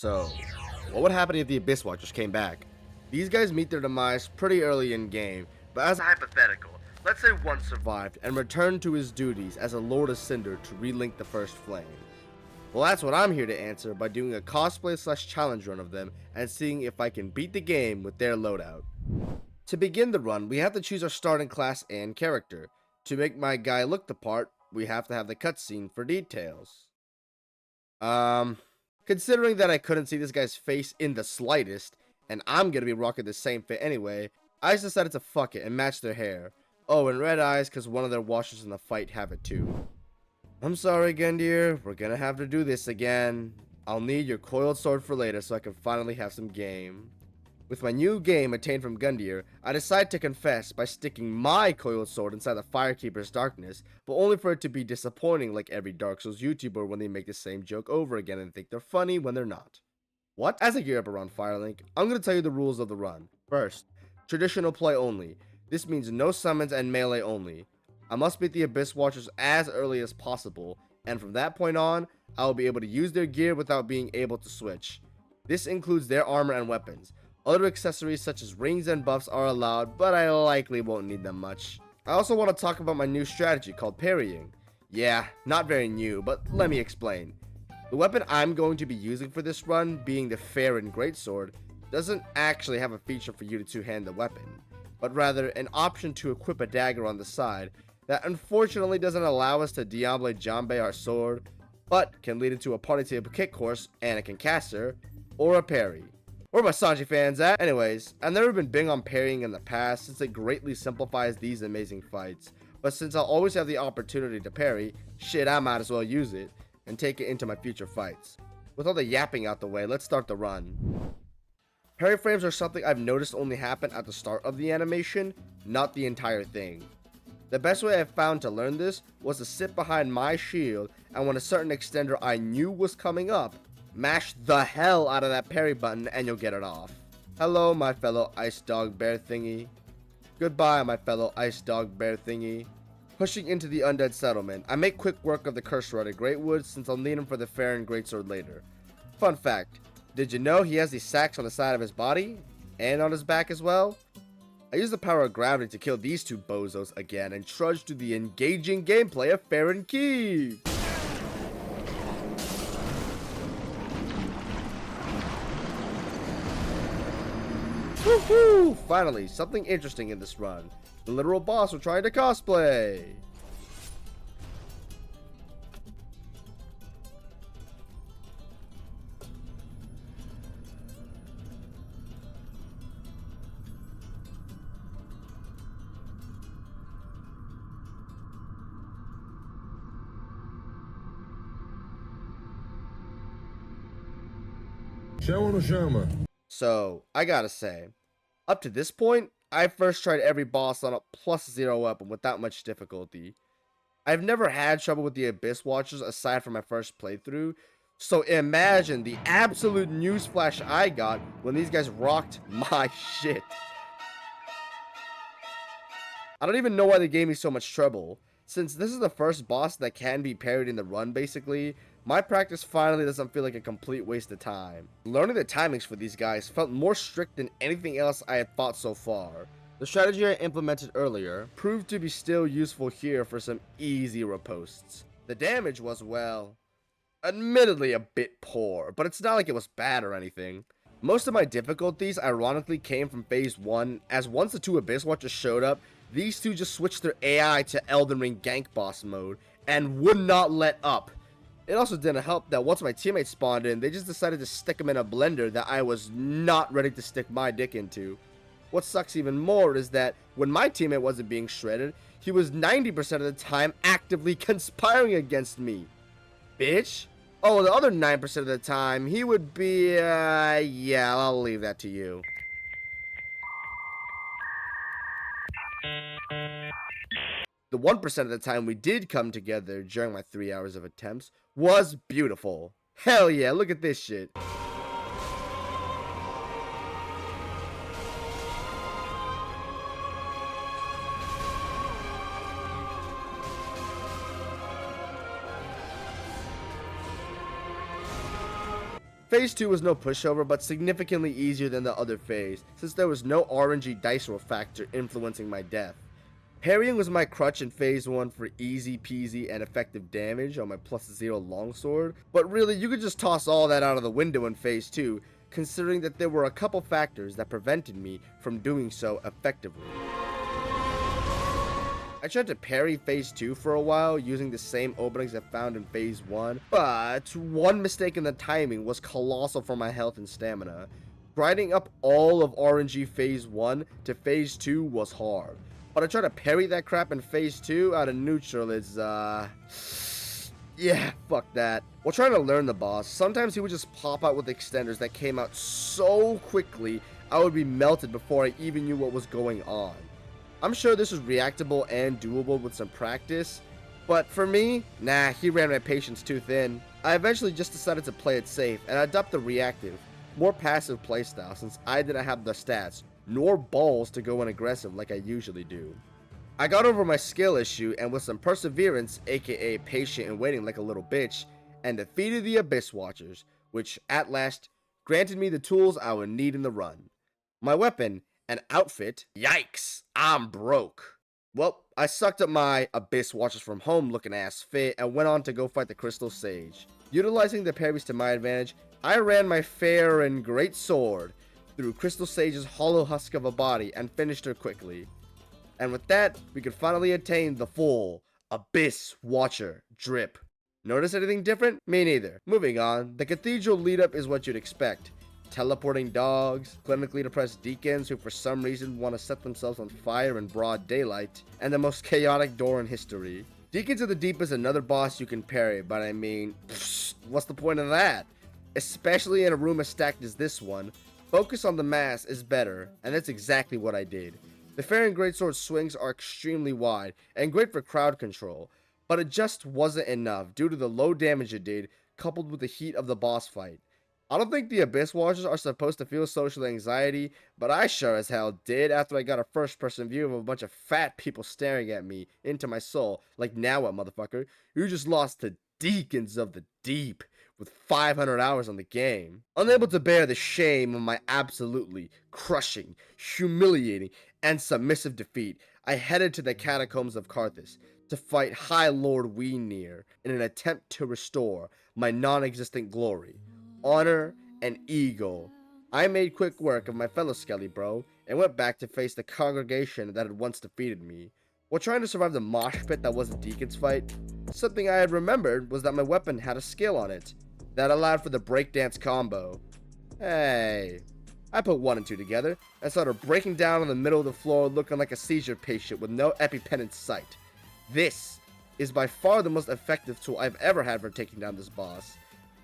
So, what would happen if the Abyss Watchers came back? These guys meet their demise pretty early in game, but as a hypothetical, let's say one survived and returned to his duties as a Lord of Cinder to relink the First Flame. Well, that's what I'm here to answer by doing a cosplay / challenge run of them and seeing if I can beat the game with their loadout. To begin the run, we have to choose our starting class and character. To make my guy look the part, we have to have the cutscene for details. Considering that I couldn't see this guy's face in the slightest, and I'm gonna be rocking the same fit anyway, I just decided to fuck it and match their hair. Oh, and red eyes cause one of their watchers in the fight have it too. I'm sorry, Gundyr, we're gonna have to do this again. I'll need your coiled sword for later so I can finally have some game. With my new game attained from Gundyr, I decide to confess by sticking my coiled sword inside the Firekeeper's darkness, but only for it to be disappointing like every Dark Souls YouTuber when they make the same joke over again and think they're funny when they're not. What? As I gear up around Firelink, I'm going to tell you the rules of the run. First, traditional play only. This means no summons and melee only. I must beat the Abyss Watchers as early as possible, and from that point on, I will be able to use their gear without being able to switch. This includes their armor and weapons. Other accessories such as rings and buffs are allowed, but I likely won't need them much. I also want to talk about my new strategy called parrying. Yeah, not very new, but let me explain. The weapon I'm going to be using for this run, being the Farron Greatsword, doesn't actually have a feature for you to two-hand the weapon, but rather an option to equip a dagger on the side that unfortunately doesn't allow us to Diable Jambe our sword, but can lead into a party table kick course, Anakin caster, or a parry. Where my Sanji fans at? Anyways, I've never been big on parrying in the past since it greatly simplifies these amazing fights, but since I'll always have the opportunity to parry, shit, I might as well use it and take it into my future fights. With all the yapping out the way, let's start the run. Parry frames are something I've noticed only happen at the start of the animation, not the entire thing. The best way I've found to learn this was to sit behind my shield, and when a certain extender I knew was coming up, mash the hell out of that parry button and you'll get it off. Hello, my fellow ice dog bear thingy. Goodbye, my fellow ice dog bear thingy. Pushing into the undead settlement, I make quick work of the Curse Rod at Greatwood since I'll need him for the Farron Greatsword later. Fun fact, did you know he has these sacks on the side of his body? And on his back as well? I use the power of gravity to kill these two bozos again and trudge through the engaging gameplay of Farron Keep. Woohoo! Finally, something interesting in this run. The literal boss we're trying to cosplay. Chama ou não chama? So, I gotta say, up to this point, I first tried every boss on a +0 weapon without much difficulty. I've never had trouble with the Abyss Watchers aside from my first playthrough, so imagine the absolute newsflash I got when these guys rocked my shit. I don't even know why they gave me so much trouble. Since this is the first boss that can be parried in the run basically, my practice finally doesn't feel like a complete waste of time. Learning the timings for these guys felt more strict than anything else I had fought so far. The strategy I implemented earlier proved to be still useful here for some easy riposts. The damage was, well, admittedly a bit poor, but it's not like it was bad or anything. Most of my difficulties ironically came from phase 1, as once the two Abyss Watchers showed up, these two just switched their AI to Elden Ring gank boss mode and would not let up. It also didn't help that once my teammates spawned in, they just decided to stick them in a blender that I was not ready to stick my dick into. What sucks even more is that when my teammate wasn't being shredded, he was 90% of the time actively conspiring against me. Bitch. Oh, the other 9% of the time, he would be, yeah, I'll leave that to you. The 1% of the time we did come together during my 3 hours of attempts was beautiful. Hell yeah, look at this shit. Phase 2 was no pushover, but significantly easier than the other phase, since there was no RNG dice roll factor influencing my death. Parrying was my crutch in phase 1 for easy peasy and effective damage on my +0 longsword, but really you could just toss all that out of the window in phase 2, considering that there were a couple factors that prevented me from doing so effectively. I tried to parry phase 2 for a while using the same openings I found in phase 1, but one mistake in the timing was colossal for my health and stamina. Grinding up all of RNG phase 1 to phase 2 was hard, but I tried to parry that crap in phase 2 out of neutral is, yeah, fuck that. While trying to learn the boss, sometimes he would just pop out with extenders that came out so quickly I would be melted before I even knew what was going on. I'm sure this is reactable and doable with some practice, but for me, nah, he ran my patience too thin. I eventually just decided to play it safe and adopt the reactive, more passive playstyle since I didn't have the stats nor balls to go in aggressive like I usually do. I got over my skill issue and with some perseverance, aka patient and waiting like a little bitch, and defeated the Abyss Watchers, which at last granted me the tools I would need in the run. My weapon, an outfit, yikes, I'm broke. Well, I sucked up my Abyss Watchers from home looking ass fit and went on to go fight the Crystal Sage. Utilizing the parries to my advantage, I ran my fair and great sword through Crystal Sage's hollow husk of a body and finished her quickly. And with that, we could finally attain the full Abyss Watcher drip. Notice anything different? Me neither. Moving on, the cathedral lead up is what you'd expect. Teleporting dogs, clinically depressed deacons who for some reason want to set themselves on fire in broad daylight, and the most chaotic door in history. Deacons of the Deep is another boss you can parry, but I mean, what's the point of that? Especially in a room as stacked as this one, focus on the mass is better, and that's exactly what I did. The Fair and Greatsword swings are extremely wide, and great for crowd control, but it just wasn't enough due to the low damage it did, coupled with the heat of the boss fight. I don't think the Abyss Watchers are supposed to feel social anxiety, but I sure as hell did after I got a first-person view of a bunch of fat people staring at me into my soul, like now what, motherfucker? You just lost to Deacons of the Deep with 500 hours on the game. Unable to bear the shame of my absolutely crushing, humiliating, and submissive defeat, I headed to the catacombs of Carthus to fight High Lord Gundyr in an attempt to restore my non-existent glory, honor, and ego. I made quick work of my fellow Skelly bro and went back to face the congregation that had once defeated me. While trying to survive the mosh pit that was the Deacon's fight, something I had remembered was that my weapon had a skill on it that allowed for the breakdance combo. Hey, I put 1 and 2 together and started breaking down in the middle of the floor looking like a seizure patient with no EpiPen in sight. This is by far the most effective tool I've ever had for taking down this boss.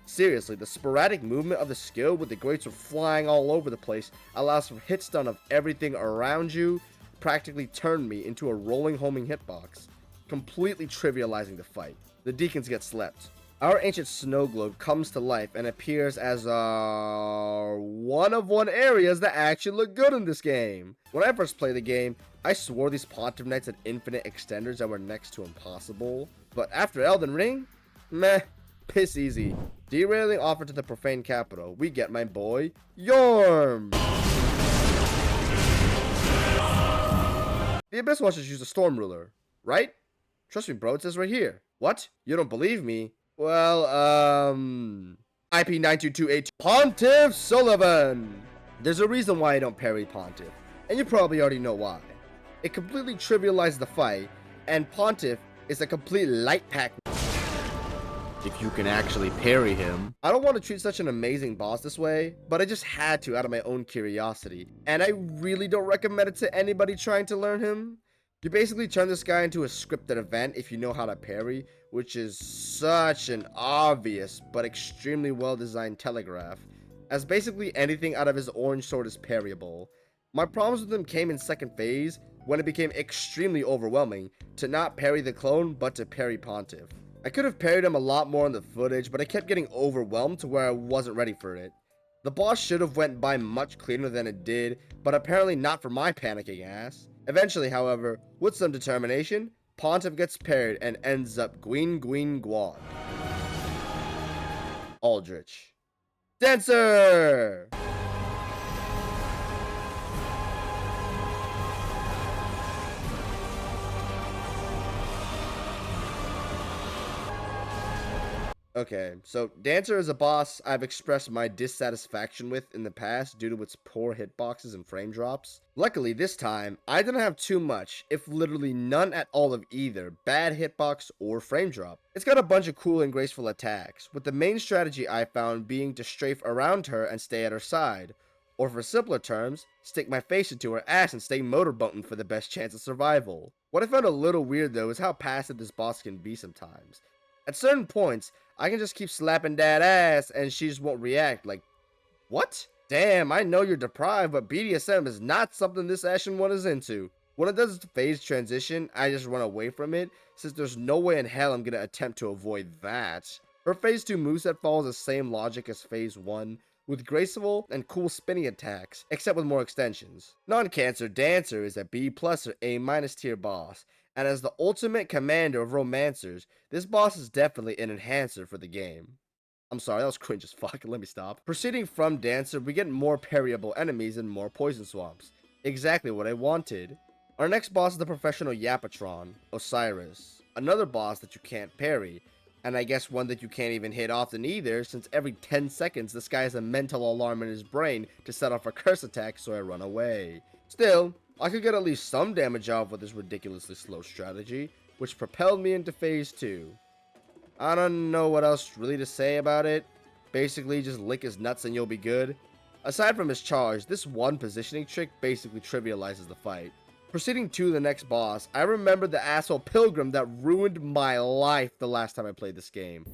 Seriously, the sporadic movement of the skill with the greatsword flying all over the place allows for hit stun of everything around you, practically turned me into a rolling homing hitbox, completely trivializing the fight. The Deacons get slept. Our ancient snow globe comes to life and appears as one of areas that actually look good in this game. When I first played the game, I swore these Pontiff Knights had infinite extenders that were next to impossible, but after Elden Ring, meh. Piss easy. Derailing offer to the profane capital. We get my boy, Yorm. The Abyss Watchers use a Storm Ruler, right? Trust me, bro, it says right here. What? You don't believe me? Well, IP 92282 Pontiff Sullivan. There's a reason why I don't parry Pontiff, and you probably already know why. It completely trivialized the fight, and Pontiff is a complete light pack. If you can actually parry him. I don't want to treat such an amazing boss this way, but I just had to out of my own curiosity, and I really don't recommend it to anybody trying to learn him. You basically turn this guy into a scripted event if you know how to parry, which is such an obvious but extremely well designed telegraph, as basically anything out of his orange sword is parryable. My problems with him came in second phase, when it became extremely overwhelming to not parry the clone but to parry Pontiff. I could have parried him a lot more in the footage, but I kept getting overwhelmed to where I wasn't ready for it. The boss should have went by much cleaner than it did, but apparently not for my panicking ass. Eventually, however, with some determination, Pontiff gets parried and ends up Gwyn Gwyn Gwon. Aldrich. Dancer! Okay, so Dancer is a boss I've expressed my dissatisfaction with in the past due to its poor hitboxes and frame drops. Luckily, this time, I didn't have too much, if literally none at all of either bad hitbox or frame drop. It's got a bunch of cool and graceful attacks, with the main strategy I found being to strafe around her and stay at her side. Or for simpler terms, stick my face into her ass and stay motorboating for the best chance of survival. What I found a little weird though is how passive this boss can be sometimes. At certain points, I can just keep slapping that ass and she just won't react. Like, what? Damn, I know you're deprived, but BDSM is not something this Ashen one is into. When it does its phase transition, I just run away from it, since there's no way in hell I'm gonna attempt to avoid that. Her phase 2 moveset follows the same logic as phase 1, with graceful and cool spinning attacks, except with more extensions. Non-Cancer Dancer is a B+ or A- tier boss, and as the ultimate commander of romancers, this boss is definitely an enhancer for the game. I'm sorry, that was cringe as fuck, let me stop. Proceeding from Dancer, we get more parryable enemies and more poison swamps. Exactly what I wanted. Our next boss is the professional Yapatron, Oceiros. Another boss that you can't parry, and I guess one that you can't even hit often either, since every 10 seconds this guy has a mental alarm in his brain to set off a curse attack, so I run away. Still, I could get at least some damage off with this ridiculously slow strategy, which propelled me into phase 2. I don't know what else really to say about it. Basically, just lick his nuts and you'll be good. Aside from his charge, this one positioning trick basically trivializes the fight. Proceeding to the next boss, I remember the asshole Pilgrim that ruined my life the last time I played this game.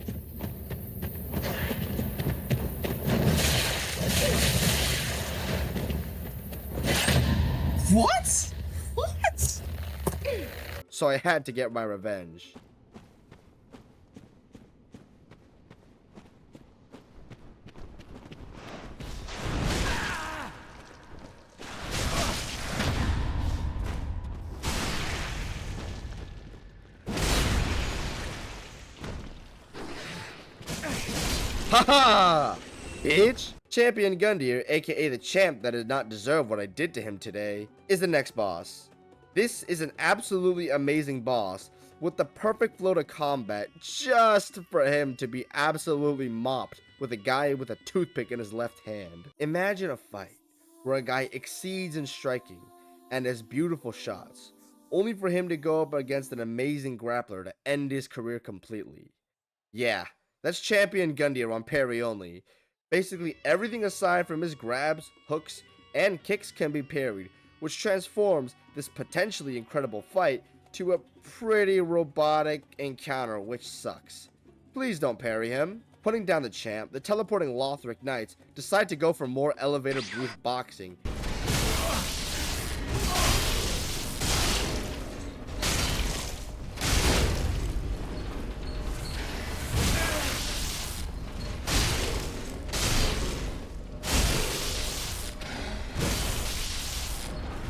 What? What? So I had to get my revenge. Haha! Bitch! Champion Gundyr, aka the champ that did not deserve what I did to him today, is the next boss. This is an absolutely amazing boss, with the perfect flow to combat just for him to be absolutely mopped with a guy with a toothpick in his left hand. Imagine a fight where a guy exceeds in striking and has beautiful shots, only for him to go up against an amazing grappler to end his career completely. Yeah, that's Champion Gundyr on parry only. Basically everything aside from his grabs, hooks, and kicks can be parried, which transforms this potentially incredible fight to a pretty robotic encounter, which sucks. Please don't parry him. Putting down the champ, the teleporting Lothric Knights decide to go for more elevator booth boxing.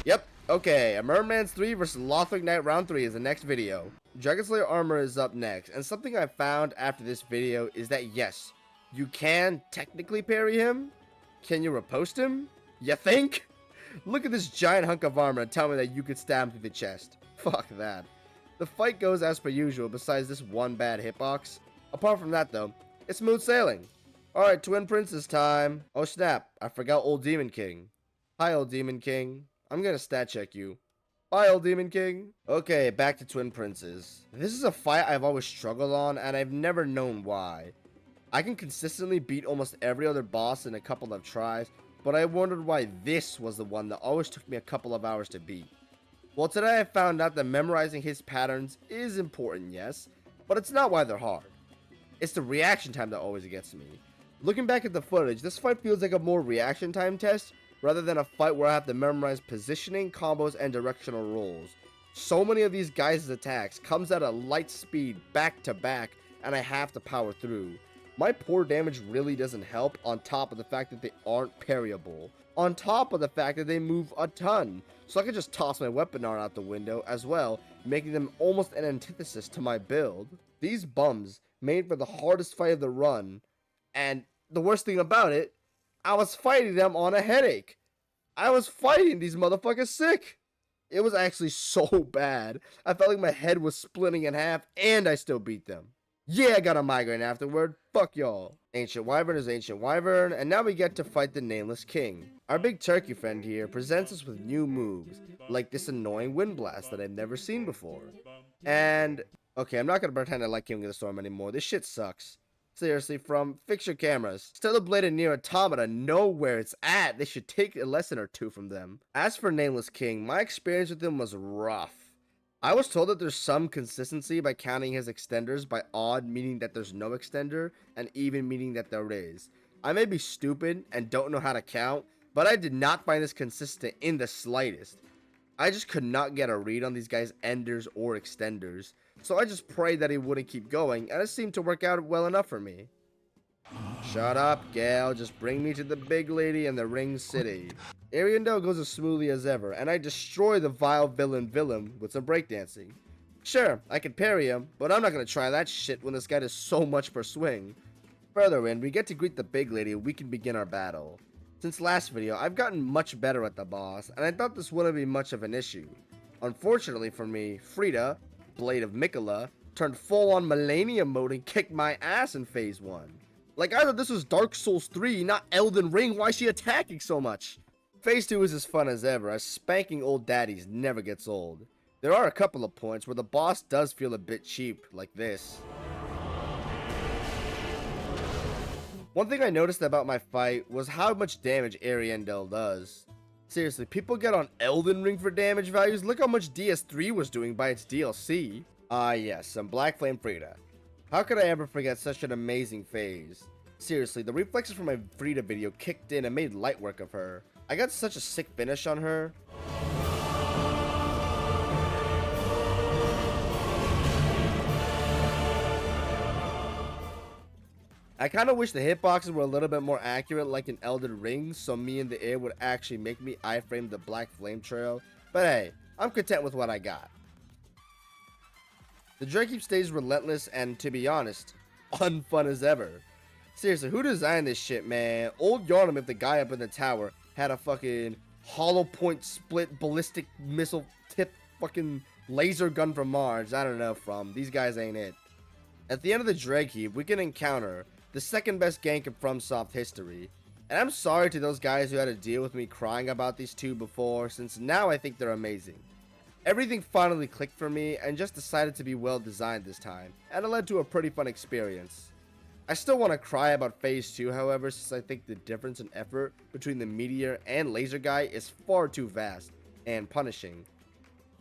Yep, okay, a Merman's 3 versus Lothric Knight round 3 is the next video. Dragon Slayer armor is up next, and something I found after this video is that yes, you can technically parry him. Can you riposte him? You think? Look at this giant hunk of armor and tell me that you could stab him through the chest. Fuck that. The fight goes as per usual besides this one bad hitbox. Apart from that though, it's smooth sailing. Alright, Twin Princess time. Oh snap, I forgot old Demon King. Hi old Demon King. I'm gonna stat check you. Bye, old Demon King. Okay, back to Twin Princes. This is a fight I've always struggled on, and I've never known why. I can consistently beat almost every other boss in a couple of tries, but I wondered why this was the one that always took me a couple of hours to beat. Well, today I found out that memorizing his patterns is important, yes, but it's not why they're hard. It's the reaction time that always gets me. Looking back at the footage, this fight feels like a more reaction time test, rather than a fight where I have to memorize positioning, combos, and directional rolls. So many of these guys' attacks comes at a light speed back to back, and I have to power through. My poor damage really doesn't help, on top of the fact that they aren't parryable. On top of the fact that they move a ton, so I can just toss my weapon art out the window as well, making them almost an antithesis to my build. These bums made for the hardest fight of the run, and the worst thing about it, I was fighting them on a headache. I was fighting these motherfuckers sick. It was actually so bad. I felt like my head was splitting in half, and I still beat them. Yeah, I got a migraine afterward. Fuck y'all. Ancient Wyvern is Ancient Wyvern, and now we get to fight the Nameless King. Our big turkey friend here presents us with new moves, like this annoying wind blast that I've never seen before. And, okay, I'm not gonna pretend I like King of the Storm anymore. This shit sucks. Seriously, from fix your cameras. Stellar Blade and Near Automata know where it's at. They should take a lesson or two from them. As for Nameless King, my experience with him was rough. I was told that there's some consistency by counting his extenders by odd, meaning that there's no extender, and even meaning that there is. I may be stupid and don't know how to count, but I did not find this consistent in the slightest. I just could not get a read on these guys' enders or extenders, so I just prayed that he wouldn't keep going, and it seemed to work out well enough for me. Shut up, Gael. Just bring me to the big lady in the Ring City. Ariandel goes as smoothly as ever, and I destroy the vile villain with some breakdancing. Sure, I can parry him, but I'm not gonna try that shit when this guy does so much per swing. Further in, we get to greet the big lady and we can begin our battle. Since last video, I've gotten much better at the boss, and I thought this wouldn't be much of an issue. Unfortunately for me, Friede, Blade of Mikola, turned full-on Millennium mode and kicked my ass in Phase 1. Like, I thought this was Dark Souls 3, not Elden Ring. Why is she attacking so much? Phase 2 is as fun as ever, as spanking old daddies never gets old. There are a couple of points where the boss does feel a bit cheap, like this. One thing I noticed about my fight was how much damage Ariandel does. Seriously, people get on Elden Ring for damage values. Look how much DS3 was doing by its DLC. Ah yes, some Black Flame Friede. How could I ever forget such an amazing phase? Seriously, the reflexes from my Friede video kicked in and made light work of her. I got such a sick finish on her. I kind of wish the hitboxes were a little bit more accurate like in Elden Ring, so me in the air would actually make me iframe the Black Flame Trail. But hey, I'm content with what I got. The Drake stays relentless and, to be honest, unfun as ever. Seriously, who designed this shit, man? Old Yarnum if the guy up in the tower had a fucking hollow point split ballistic missile tip fucking laser gun from Mars. I don't know from. These guys ain't it. At the end of the Dreg Heap, we can encounter the second best gank in FromSoft history. And I'm sorry to those guys who had to deal with me crying about these two before, since now I think they're amazing. Everything finally clicked for me and just decided to be well designed this time, and it led to a pretty fun experience. I still want to cry about Phase 2, however, since I think the difference in effort between the Meteor and Laser Guy is far too vast and punishing.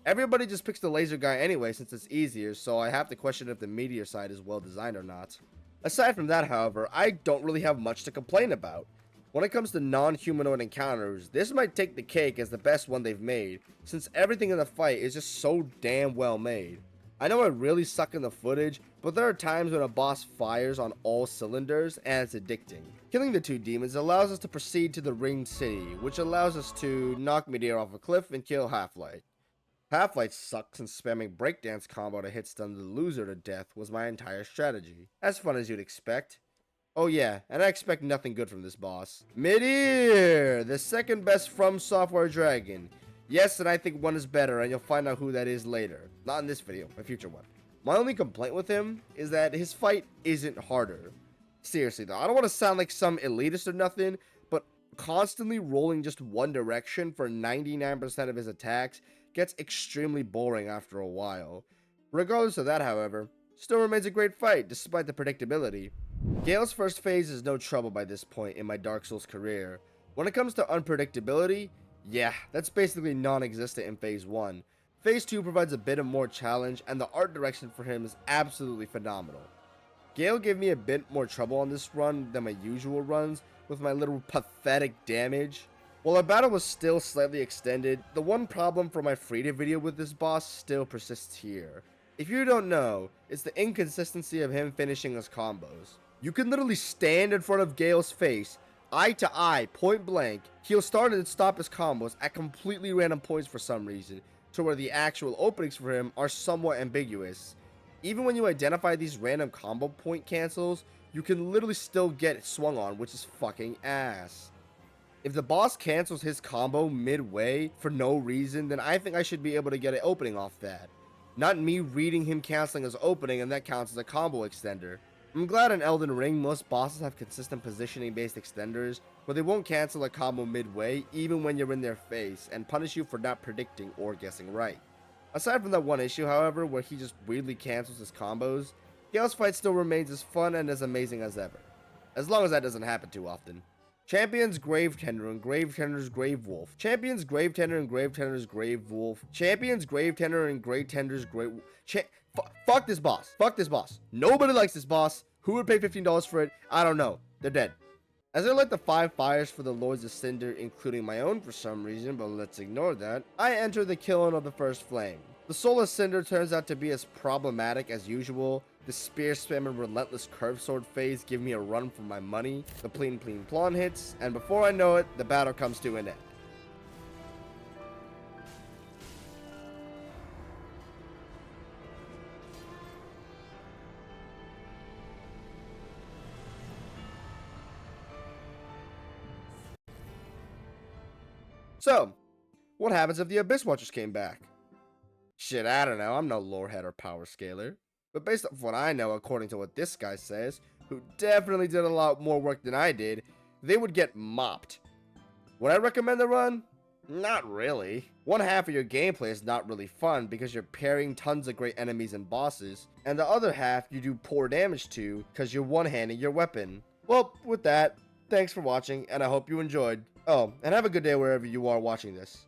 Everybody just picks the Laser Guy anyway since it's easier, so I have to question if the Meteor side is well designed or not. Aside from that, however, I don't really have much to complain about. When it comes to non-humanoid encounters, this might take the cake as the best one they've made, since everything in the fight is just so damn well made. I know I really suck in the footage, but there are times when a boss fires on all cylinders and it's addicting. Killing the two demons allows us to proceed to the Ring City, which allows us to knock Meteor off a cliff and kill Half-Light. Half-Light sucks, and spamming breakdance combo to hit stun the loser to death was my entire strategy. As fun as you'd expect. Oh yeah, and I expect nothing good from this boss. Meteor, the second best From Software dragon. Yes, and I think one is better, and you'll find out who that is later. Not in this video, a future one. My only complaint with him is that his fight isn't harder. Seriously though, I don't want to sound like some elitist or nothing, but constantly rolling just one direction for 99% of his attacks gets extremely boring after a while. Regardless of that, however, still remains a great fight despite the predictability. Gael's first phase is no trouble by this point in my Dark Souls career. When it comes to unpredictability, yeah, that's basically non-existent in Phase 1. Phase 2 provides a bit of more challenge, and the art direction for him is absolutely phenomenal. Gael gave me a bit more trouble on this run than my usual runs, with my little pathetic damage. While our battle was still slightly extended, the one problem for my Friede video with this boss still persists here. If you don't know, it's the inconsistency of him finishing his combos. You can literally stand in front of Gael's face, eye to eye, point blank. He'll start and stop his combos at completely random points for some reason, to where the actual openings for him are somewhat ambiguous. Even when you identify these random combo point cancels, you can literally still get swung on, which is fucking ass. If the boss cancels his combo midway for no reason, then I think I should be able to get an opening off that. Not me reading him canceling his opening and that counts as a combo extender. I'm glad in Elden Ring most bosses have consistent positioning based extenders where they won't cancel a combo midway even when you're in their face and punish you for not predicting or guessing right. Aside from that one issue, however, where he just weirdly cancels his combos, Gael's fight still remains as fun and as amazing as ever. As long as that doesn't happen too often. Champions Grave Tender and Grave Tender's Grave Wolf. Champions Grave Tender and Grave Tender's Grave Wolf. Champions Grave Tender and Grave Tender's Grave... Fuck this boss. Fuck this boss. Nobody likes this boss. Who would pay $15 for it? I don't know. They're dead. As I light the 5 fires for the Lords of Cinder, including my own for some reason, but let's ignore that, I enter the killing of the first flame. The Soul of Cinder turns out to be as problematic as usual. The spear spam and relentless curved sword phase give me a run for my money. The pleen plon hits, and before I know it, the battle comes to an end. So, what happens if the Abyss Watchers came back? Shit, I don't know, I'm no lorehead or power scaler. But based off what I know, according to what this guy says, who definitely did a lot more work than I did, they would get mopped. Would I recommend the run? Not really. One half of your gameplay is not really fun because you're parrying tons of great enemies and bosses, and the other half you do poor damage to because you're one-handing your weapon. Well, with that, thanks for watching, and I hope you enjoyed. Oh, and have a good day wherever you are watching this.